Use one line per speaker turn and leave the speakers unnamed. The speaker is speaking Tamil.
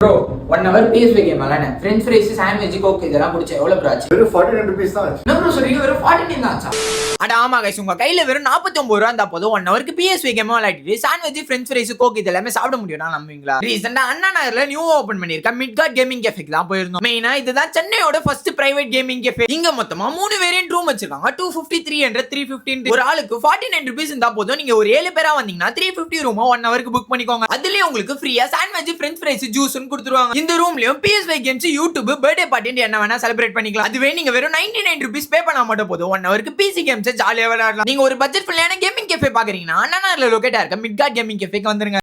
Bro, 1 hour PS5 game alana. French fries, sandwich, coke இதெல்லாம் குடிச்ச எவ்வளவு bro ஆச்சு?
வெறும் 49 rupees தான் ஆச்சு.
என்ன bro சொல்றீங்க? வெறும் 49 தான் ஆச்சா? அட ஆமா गाइस, உங்க கையில வெறும் 49 ரூபாய் இருந்தா போதும் 1 ஹவருக்கு PS5 கேம் விளையாடிட்டு சாண்ட்விச், ஃப்ரெஞ்ச் ஃப்ரைஸ், கோக் இதெல்லாம் சாப்பிட முடியும்னா நம்புவீங்களா? ரீசன்ட்டா அண்ணா நகர்ல நியூ ஓபன் பண்ணிருக்க மிட்கார்ட் கேமிங் கேஃபேக்கு தான் போயிருந்தோம். மெயினா இதுதான் சென்னையோட ஃபர்ஸ்ட் பிரைவேட் கேமிங் கேஃபே. இங்க மொத்தமா 3 வேரியன்ட் ரூம் வச்சிருக்காங்க. 250, 300, 350. ஒரு ஆளுக்கு 49 rupees இருந்தா போதும். நீங்க ஒரு 7 பேரா வந்தீங்கன்னா 350 ரூம் 1 ஹவருக்கு புக் பண்ணிக்கோங்க. அதுலயே உங்களுக்கு ஃப்ரீயா சாண்ட்விச், ஃப்ரெஞ்ச் ஃப்ரைஸ், ஜூஸ்னு கொடுத்துருவாங்க. இந்த ரூம்லயும் PS5 games, YouTube, birthday party என்ன வேணா செலிப்ரேட் பண்ணிக்கலாம். அதுவே நீங்க வெறும் 99 rupees பே பண்ணா மட்டும் போதும் 1 ஹவருக்கு PC கேம்ஸ் ஜாலியா விளையாடலாம். நீங்க ஒரு பட்ஜெட் ஃப்ரெண்ட்லியான கேமிங் கேஃபே பாக்குறீங்கன்னா அண்ணா நகர்ல லொகேட் ஆயிருக்க மிட்கார்ட் கேமிங் கேஃபேக்கு வந்துருங்க.